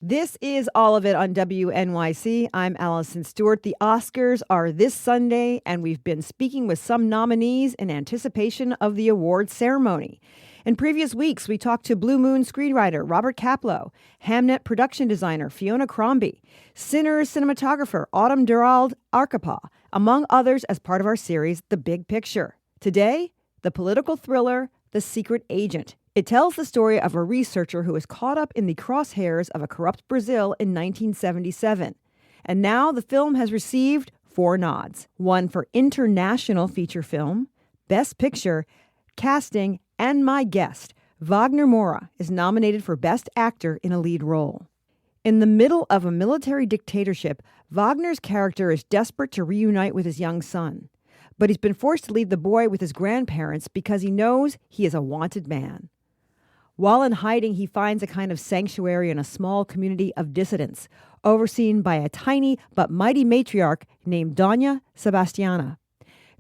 This is All of It on WNYC. I'm Allison Stewart. The Oscars are this Sunday, and we've been speaking with some nominees in anticipation of the award ceremony. In previous weeks, we talked to Blue Moon screenwriter Robert Kaplow, Hamnet production designer Fiona Crombie, Sinners cinematographer Autumn Durald Arkapaw, among others as part of our series, The Big Picture. Today, the political thriller, The Secret Agent. It tells the story of a researcher who was caught up in the crosshairs of a corrupt Brazil in 1977. And now the film has received 4 nods. One for International Feature Film, Best Picture, Casting, and my guest, Wagner Moura, is nominated for Best Actor in a Lead Role. In the middle of a military dictatorship, Wagner's character is desperate to reunite with his young son. But he's been forced to leave the boy with his grandparents because he knows he is a wanted man. While in hiding, he finds a kind of sanctuary in a small community of dissidents, overseen by a tiny but mighty matriarch named Dona Sebastiana.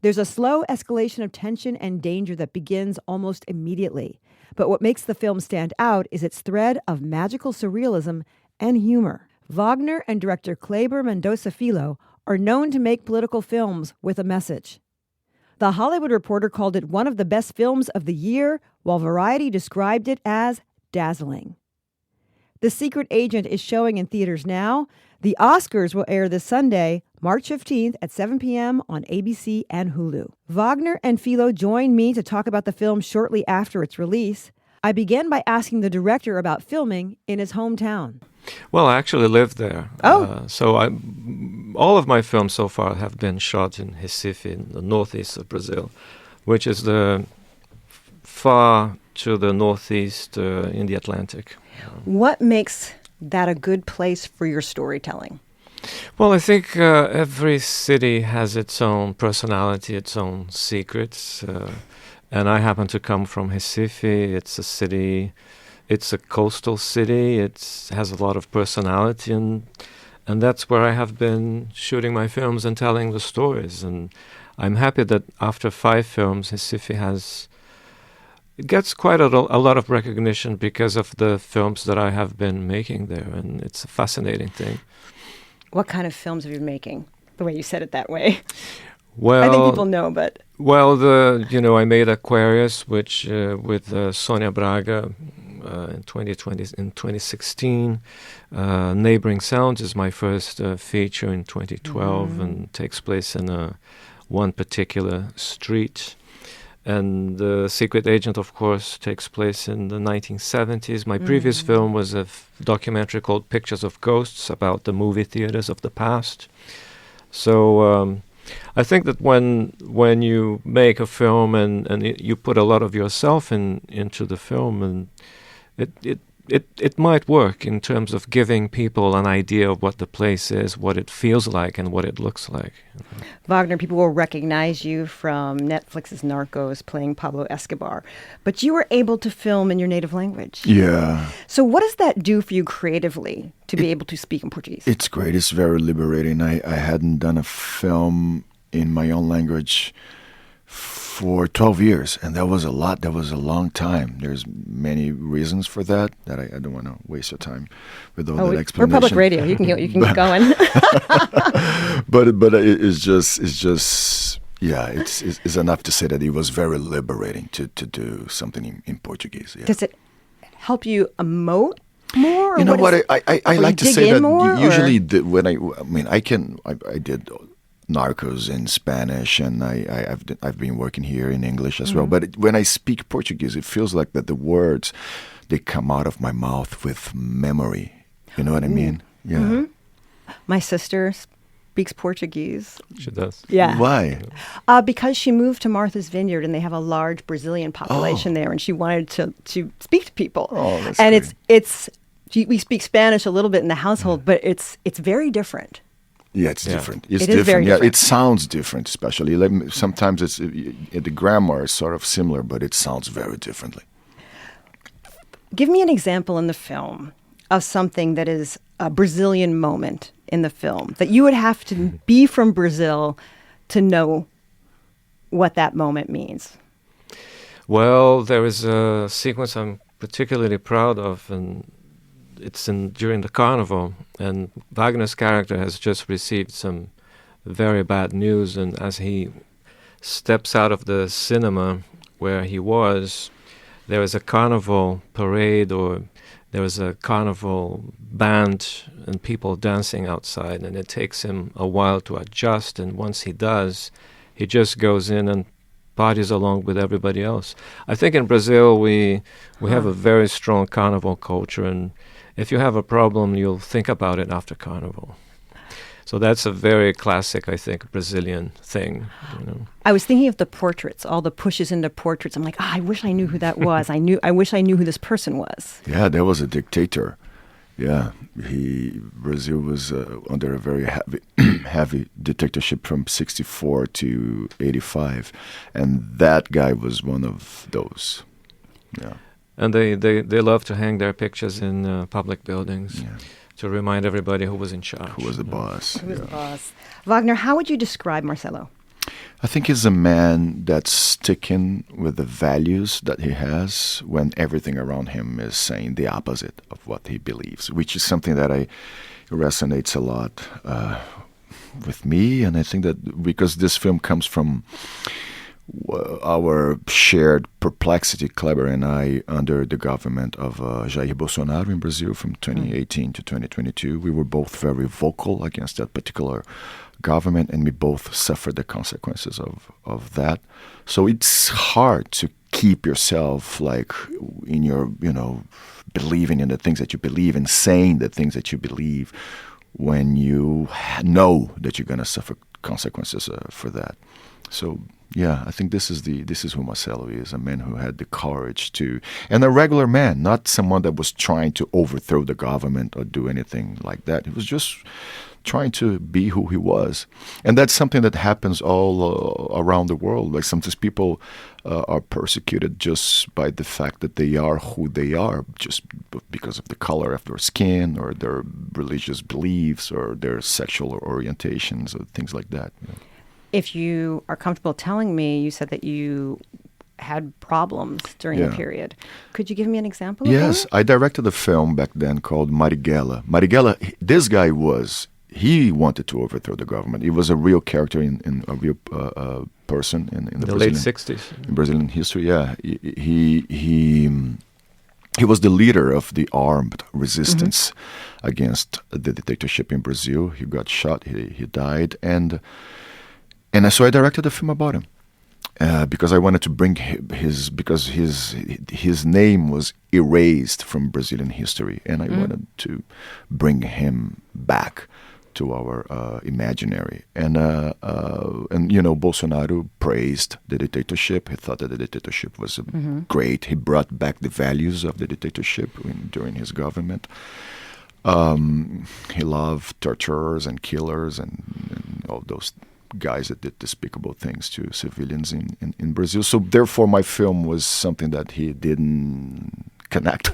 There's a slow escalation of tension and danger that begins almost immediately. But what makes the film stand out is its thread of magical surrealism and humor. Wagner and director Kleber Mendonça Filho are known to make political films with a message. The Hollywood Reporter called it one of the best films of the year, while Variety described it as dazzling. The Secret Agent is showing in theaters now. The Oscars will air this Sunday, March 15th at 7 p.m. on ABC and Hulu. Wagner and Filho joined me to talk about the film shortly after its release. I began by asking the director about filming in his hometown. Well, I actually lived there. Oh. All of my films so far have been shot in Recife, in the northeast of Brazil, which is far to the northeast in the Atlantic. What makes that a good place for your storytelling? Well, I think every city has its own personality, its own secrets. And I happen to come from Recife. It's a city... It's a coastal city. It has a lot of personality, and that's where I have been shooting my films and telling the stories. And I'm happy that after 5 films, Recife gets quite a lot of recognition because of the films that I have been making there, and it's a fascinating thing. What kind of films have you been making? The way you said it that way. Well, I think people know, but... Well, I made Aquarius, which with Sônia Braga in 2016. Neighboring Sounds is my first feature in 2012 and takes place in one particular street. And The Secret Agent, of course, takes place in the 1970s. My previous film was a documentary called Pictures of Ghosts about the movie theaters of the past. So I think that when you make a film and you put a lot of yourself into the film, and it might work in terms of giving people an idea of what the place is, what it feels like, and what it looks like. Wagner, people will recognize you from Netflix's Narcos playing Pablo Escobar, but you were able to film in your native language. Yeah. So what does that do for you creatively to be able to speak in Portuguese? It's great. It's very liberating. I hadn't done a film in my own language for 12 years, and that was a lot. That was a long time. There's many reasons for that I don't want to waste your time with all that explanation. We're public radio. You can keep going. but it's just it's enough to say that it was very liberating to do something in Portuguese. Yeah. Does it help you emote more? You know what? I like to say that more, usually I did Narcos in Spanish, and I've been working here in English as well. But when I speak Portuguese, it feels like that the words, they come out of my mouth with memory. You know what I mean? Yeah. Mm-hmm. My sister speaks Portuguese. She does. Yeah. Why? Because she moved to Martha's Vineyard, and they have a large Brazilian population there, and she wanted to speak to people. Oh, that's and great. we speak Spanish a little bit in the household, but it's very different. Yeah, it's different. It's it different. Is very different. It sounds different, especially. Sometimes the grammar is sort of similar, but it sounds very differently. Give me an example in the film of something that is a Brazilian moment in the film that you would have to be from Brazil to know what that moment means. Well, there is a sequence I'm particularly proud of, and it's during the carnival, and Wagner's character has just received some very bad news, and as he steps out of the cinema where he was, there is a carnival parade, or there is a carnival band and people dancing outside, and it takes him a while to adjust, and once he does, he just goes in and parties along with everybody else. I think in Brazil we have a very strong carnival culture, and if you have a problem, you'll think about it after carnival. So that's a very classic, I think, Brazilian thing. I was thinking of the portraits, all the pushes into portraits. I'm like, I wish I knew who that was. I wish I knew who this person was. Yeah, there was a dictator. Yeah, Brazil was under a very heavy dictatorship from 64 to 85, and that guy was one of those. Yeah, and they love to hang their pictures in public buildings. Yeah. To remind everybody who was in charge. Who was the boss. Who was the boss. Wagner, how would you describe Marcelo? I think he's a man that's sticking with the values that he has when everything around him is saying the opposite of what he believes, which is something that resonates a lot with me. And I think that because this film comes from our shared perplexity, Kleber and I, under the government of Jair Bolsonaro in Brazil from 2018 to 2022. We were both very vocal against that particular government, and we both suffered the consequences of that. So it's hard to keep yourself like in your, believing in the things that you believe and saying the things that you believe when you know that you're going to suffer consequences for that. So yeah, I think this is who Marcelo is, a man who had the courage to, and a regular man, not someone that was trying to overthrow the government or do anything like that. He was just trying to be who he was. And that's something that happens all around the world. Like sometimes people are persecuted just by the fact that they are who they are, just because of the color of their skin or their religious beliefs or their sexual orientations or things like that. If you are comfortable telling me, you said that you had problems during the period. Could you give me an example of that? Yes, I directed a film back then called Marighella. Marighella, this guy he wanted to overthrow the government. He was a real character in a real person in the late 60s. In Brazilian history, yeah. He was the leader of the armed resistance against the dictatorship in Brazil. He got shot, he died, and so I directed a film about him because I wanted to bring his name was erased from Brazilian history, and I wanted to bring him back to our imaginary. And Bolsonaro praised the dictatorship. He thought that the dictatorship was great. He brought back the values of the dictatorship during his government. He loved torturers and killers and all those guys that did despicable things to civilians in Brazil. So therefore my film was something that he didn't connect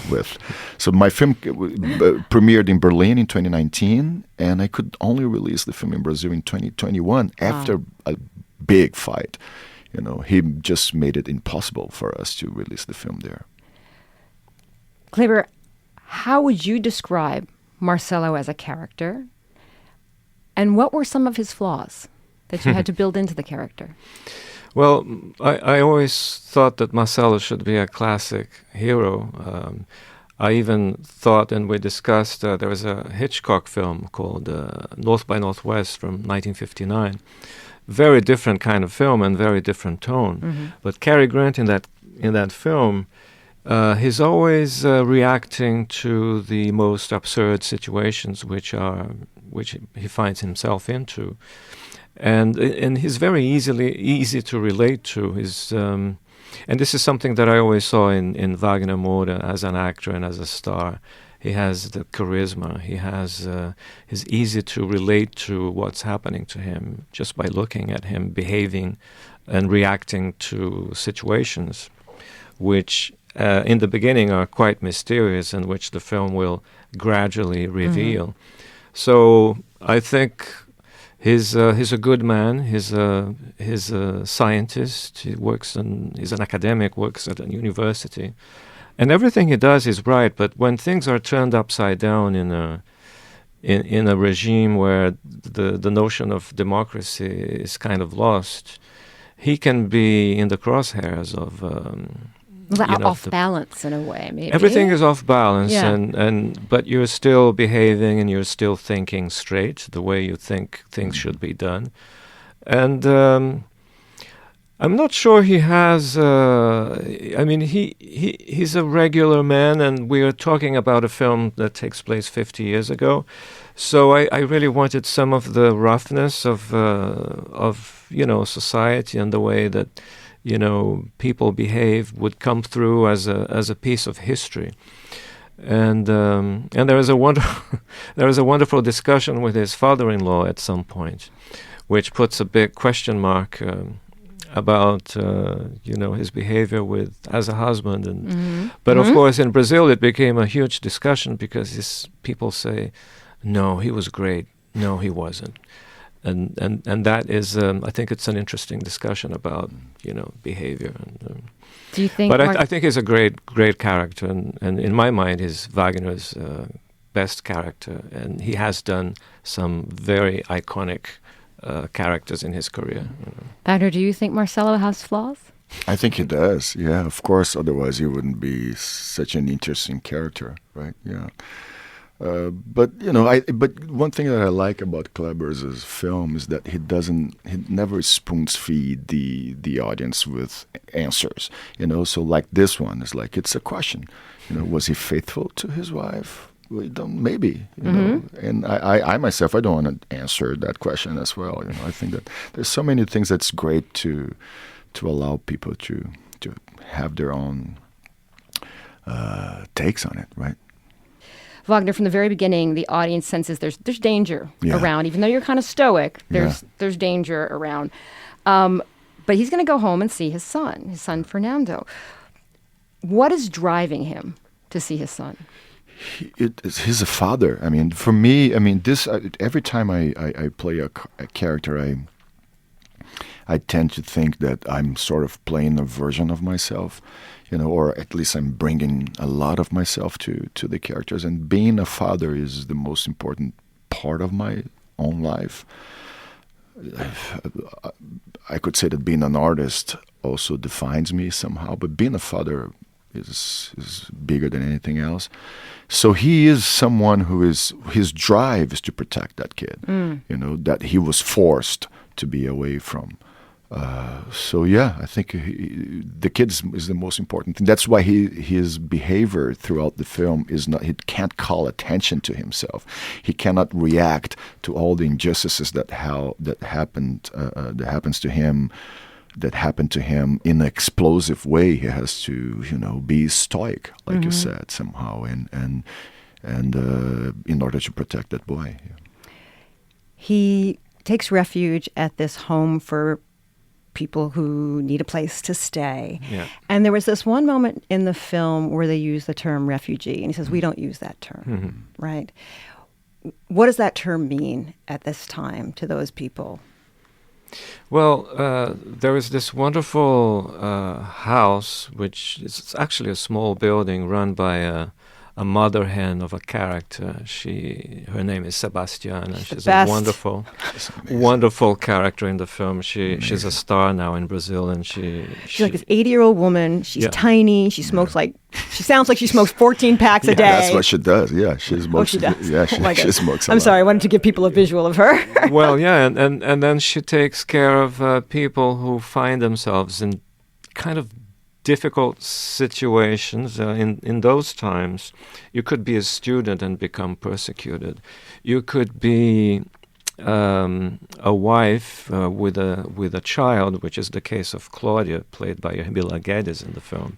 with. So my film premiered in Berlin in 2019, and I could only release the film in Brazil in 2021 after a big fight. He just made it impossible for us to release the film there. Kleber, how would you describe Marcelo as a character? And what were some of his flaws that you had to build into the character? Well, I always thought that Marcelo should be a classic hero. I even thought, and we discussed, there was a Hitchcock film called North by Northwest from 1959. Very different kind of film and very different tone. But Cary Grant in that film, he's always reacting to the most absurd situations which he finds himself into, and he's very easy to relate to. And this is something that I always saw in Wagner Moura as an actor and as a star. He has the charisma. He's easy to relate to what's happening to him just by looking at him behaving and reacting to situations, which in the beginning are quite mysterious and which the film will gradually reveal. So I think he's a good man. He's a scientist. He's an academic, works at a university, And everything he does is right, but when things are turned upside down in a regime where the notion of democracy is kind of lost, he can be in the crosshairs of off balance in a way, maybe. Everything is off balance, Yeah. but you're still behaving and you're still thinking straight the way you think things should be done. And I'm not sure he has. He's a regular man, and we are talking about a film that takes place 50 years ago. So I really wanted some of the roughness of society and the way that people behave would come through as a piece of history. And there is a wonderful discussion with his father-in-law at some point, which puts a big question mark about his behavior as a husband. But of course, in Brazil, it became a huge discussion because people say, "No, he was great. No, he wasn't." And that is, I think it's an interesting discussion about behavior. Do you think? But I think he's a great character, and in my mind, he's Wagner's best character, and he has done some very iconic characters in his career. Wagner, do you think Marcelo has flaws? I think he does. Yeah, of course. Otherwise, he wouldn't be such an interesting character, right? Yeah. But one thing that I like about Kleber's film is that he never spoons feed the audience with answers. So like this one is like it's a question. Was he faithful to his wife? Well, maybe. And I myself, I don't want to answer that question as well. I think that there's so many things that's great to allow people to have their own takes on it, right? Wagner, from the very beginning, the audience senses there's danger around. Even though you're kind of stoic, there's danger around. But he's going to go home and see his son Fernando. What is driving him to see his son? He's a father. I mean, for me, this every time I play a character, I tend to think that I'm sort of playing a version of myself. Or at least I'm bringing a lot of myself to the characters. And being a father is the most important part of my own life. I could say that being an artist also defines me somehow, but being a father is bigger than anything else. So he is someone his drive is to protect that kid, that he was forced to be away from. I think the kid is the most important thing. That's why his behavior throughout the film is not. He can't call attention to himself. He cannot react to all the injustices that happened to him in an explosive way. He has to be stoic, like you said, somehow, and in order to protect that boy. Yeah. He takes refuge at this home for people who need a place to stay. Yeah. And there was this one moment in the film where they use the term refugee, and he says, we don't use that term, right? What does that term mean at this time to those people? Well, there is this wonderful house, which is actually a small building run by a mother hen of a character. Her name is Sebastiana. She's a wonderful character in the film. She's a star now in Brazil, and she's like this 80-year-old woman. She's tiny. She smokes she sounds like she smokes 14 packs a day. That's what she does. Yeah, she smokes. She does. Yeah, she smokes. I'm sorry. I wanted to give people a visual of her. Well, yeah, and then she takes care of people who find themselves in kind of difficult situations. In those times, you could be a student and become persecuted. You could be a wife with a child, which is the case of Claudia, played by Bila Guedes in the film.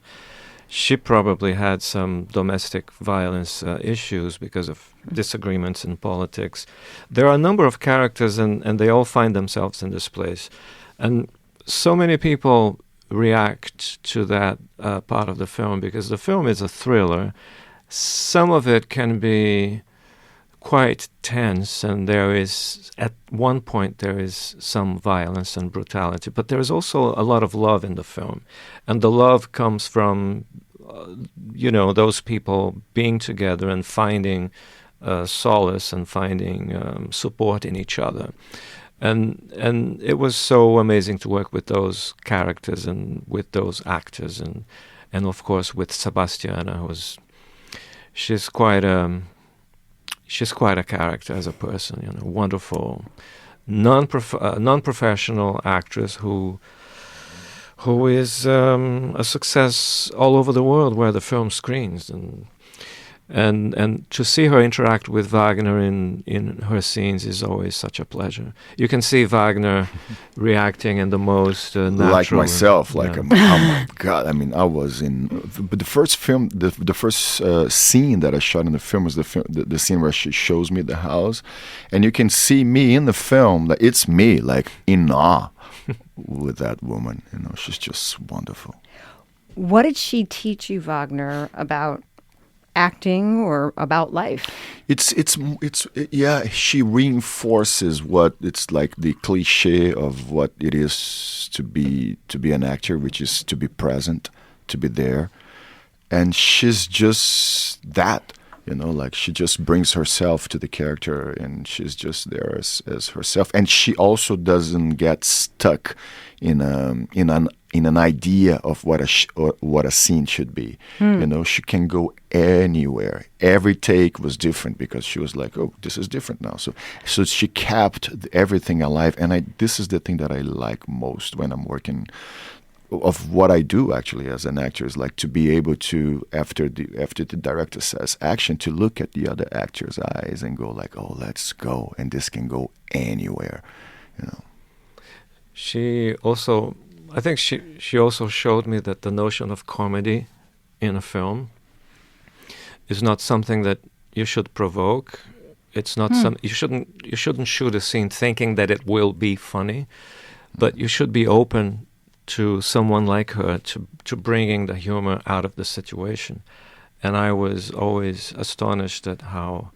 She probably had some domestic violence issues because of disagreements in politics. There are a number of characters, and they all find themselves in this place. And so many people react to that part of the film because the film is a thriller. Some of it can be quite tense, and at one point there is some violence and brutality, but there is also a lot of love in the film, and the love comes from those people being together and finding solace and finding support in each other. And it was so amazing to work with those characters and with those actors, and of course with Sebastiana, she's quite a character as a person, wonderful, non-professional actress who is a success all over the world where the film screens, and to see her interact with Wagner in her scenes is always such a pleasure. You can see Wagner reacting in the most natural. Like myself, oh my God! I mean, I was in. But the first film, the first scene that I shot in the film was the scene where she shows me the house, and you can see me in the film. That it's me, like in awe with that woman. She's just wonderful. What did she teach you, Wagner, about acting or about life? She reinforces what it's like, the cliche of what it is to be an actor, which is to be present, to be there. And she's just that, like she just brings herself to the character, and she's just there as herself. And she also doesn't get stuck in an idea of what a scene should be. She can go anywhere. Every take was different because she was like, oh, this is different now. So she kept everything alive. And this is the thing that I like most when I'm working, of what I do actually as an actor, is like to be able to, after the director says action, to look at the other actor's eyes and go like, oh, let's go. And this can go anywhere, I think she also showed me that the notion of comedy in a film is not something that you should provoke. It's not you shouldn't shoot a scene thinking that it will be funny, but you should be open to someone like her to bringing the humor out of the situation. And I was always astonished at how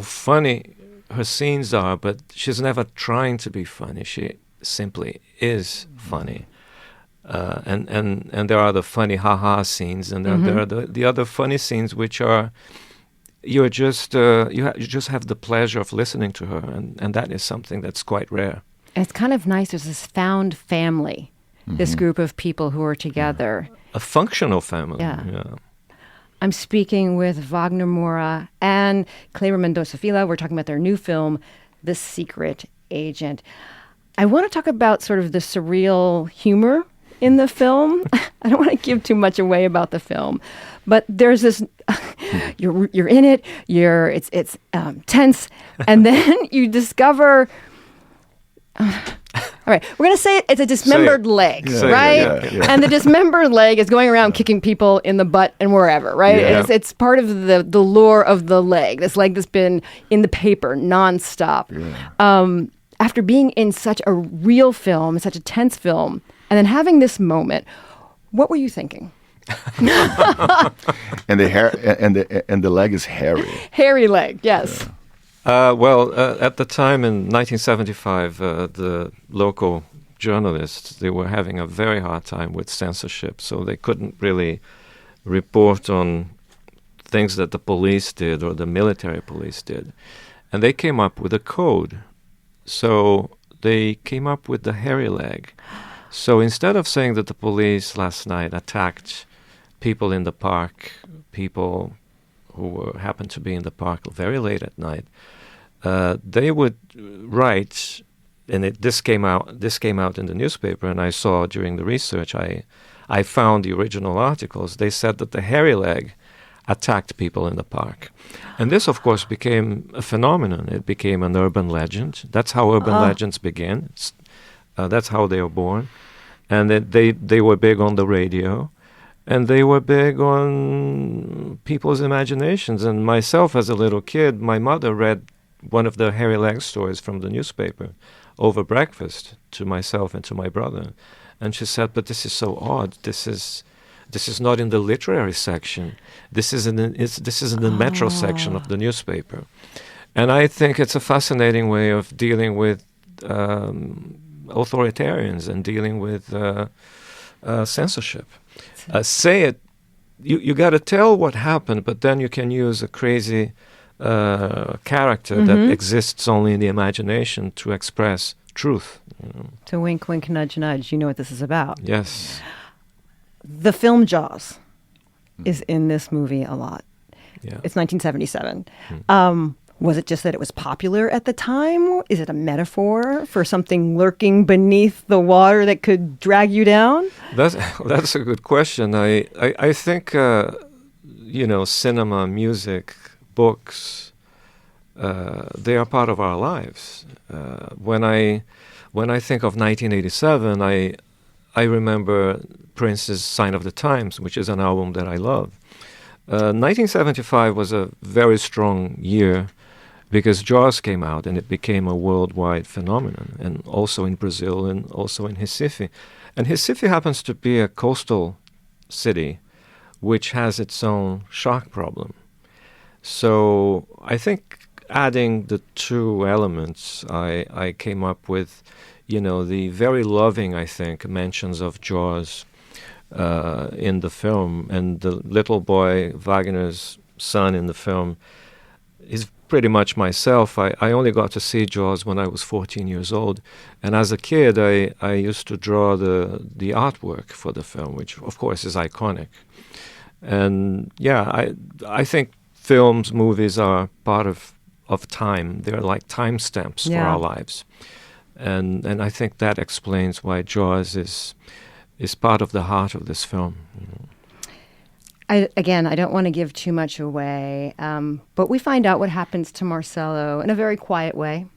funny her scenes are, but she's never trying to be funny. She simply is funny. And there are the funny ha-ha scenes, and then there are the other funny scenes, which are you just have the pleasure of listening to her, and that is something that's quite rare. And it's kind of nice. There's this found family, this group of people who are together. A functional family. Yeah. I'm speaking with Wagner Moura and Kleber Mendonça Filho. We're talking about their new film, The Secret Agent. I want to talk about sort of the surreal humor in the film. I don't want to give too much away about the film, but there's this. You're in it. It's tense, and then you discover. All right, we're going to say it's a dismembered leg, right? Yeah. And the dismembered leg is going around kicking people in the butt and wherever, right? Yeah. It's part of the lore of the leg. This leg that's been in the paper nonstop. Yeah. After being in such a real film, such a tense film, and then having this moment, what were you thinking? And the hair and the leg is hairy. Hairy leg, yes. Yeah. At the time in 1975, the local journalists, they were having a very hard time with censorship, so they couldn't really report on things that the police did or the military police did. And they came up with a code. So they came up with the hairy leg. So instead of saying that the police last night attacked people in the park, people who happened to be in the park very late at night, they would write, and this came out in the newspaper, and I saw during the research, I found the original articles. They said that the hairy leg attacked people in the park. And this, of course, became a phenomenon. It became an urban legend. That's how urban legends begin. That's how they are born. And they were big on the radio, and they were big on people's imaginations. And myself, as a little kid, my mother read one of the hairy leg stories from the newspaper over breakfast to myself and to my brother. And she said, but this is so odd. This is not in the literary section. This is in the metro section of the newspaper. And I think it's a fascinating way of dealing with authoritarians and dealing with censorship. Say it you got to tell what happened, but then you can use a crazy character that exists only in the imagination to express truth. To wink, wink, nudge, nudge. You know what this is about. Yes. The film Jaws is in this movie a lot. Yeah. It's 1977. Was it just that it was popular at the time? Is it a metaphor for something lurking beneath the water that could drag you down? That's a good question. I think cinema, music, books, they are part of our lives. When I think of 1987, I remember Prince's Sign of the Times, which is an album that I love. 1975 was a very strong year because Jaws came out and it became a worldwide phenomenon, and also in Brazil and also in Recife. And Recife happens to be a coastal city which has its own shark problem. So I think adding the two elements, I came up with, the very loving, I think, mentions of Jaws in the film. And the little boy, Wagner's son in the film, is pretty much myself. I only got to see Jaws when I was 14 years old. And as a kid, I used to draw the artwork for the film, which, of course, is iconic. And, yeah, I think films, movies are part of time. They're like timestamps for our lives. And I think that explains why Jaws is part of the heart of this film. I don't want to give too much away, but we find out what happens to Marcelo in a very quiet way.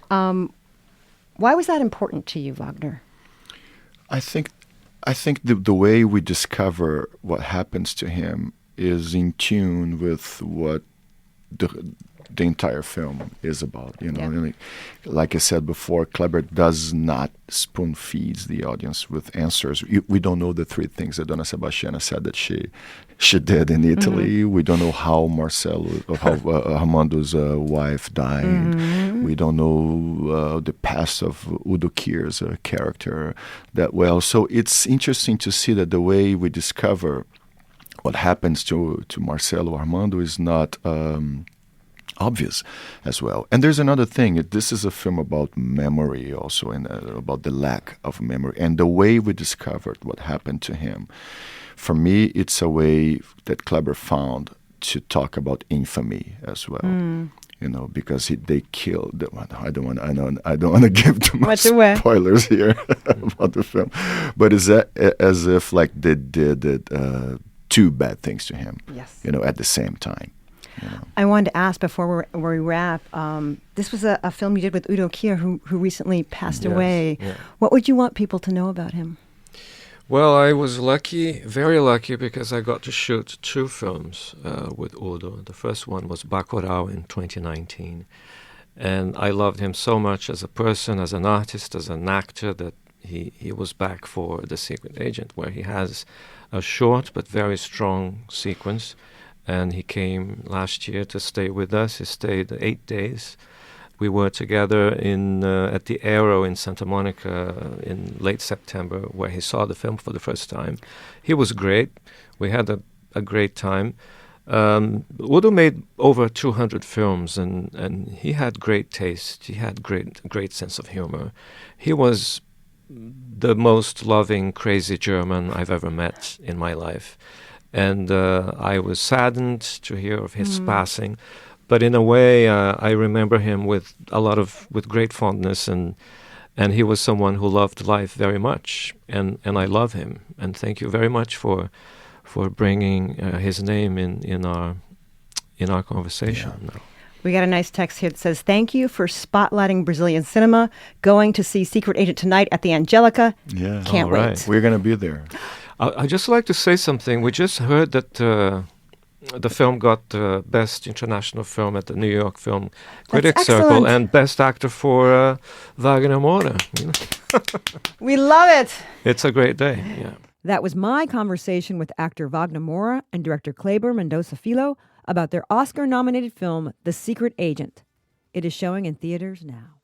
Why was that important to you, Wagner? I think the way we discover what happens to him is in tune with what the entire film is about. Really, like I said before, Kleber does not spoon feeds the audience with answers. We don't know the three things that Dona Sebastiana said that she did in Italy. We don't know how Armando's wife died. We don't know the past of Udo Kier's character that well. So it's interesting to see that the way we discover what happens to Marcelo Armando is not obvious as well. And there's another thing. This is a film about memory also, and about the lack of memory. And the way we discovered what happened to him, for me, it's a way that Kleber found to talk about infamy as well. Because they killed. I don't want to give too much spoilers here about the film, but it's as if like they did two bad things to him. Yes. At the same time. I wanted to ask before we wrap. This was a film you did with Udo Kier, who recently passed away. Yeah. What would you want people to know about him? Well, I was lucky, very lucky, because I got to shoot two films with Udo. The first one was Bacurau in 2019. And I loved him so much as a person, as an artist, as an actor, that he was back for The Secret Agent, where he has a short but very strong sequence. And he came last year to stay with us. He stayed 8 days. We were together at the Aero in Santa Monica in late September, where he saw the film for the first time. He was great. We had a great time. Udo made over 200 films, and he had great taste. He had great sense of humor. He was the most loving, crazy German I've ever met in my life. And I was saddened to hear of his passing, but in a way, I remember him with great fondness, and he was someone who loved life very much, and I love him. And thank you very much for bringing his name in our conversation. Yeah. We got a nice text here that says, "Thank you for spotlighting Brazilian cinema. Going to see Secret Agent tonight at the Angelica. Yeah, can't wait. We're going to be there." I'd just like to say something. We just heard that the film got Best International Film at the New York Film Critics Circle and Best Actor for Wagner Moura. We love it. It's a great day. Yeah. That was my conversation with actor Wagner Moura and director Kleber Mendonça Filho about their Oscar-nominated film, The Secret Agent. It is showing in theaters now.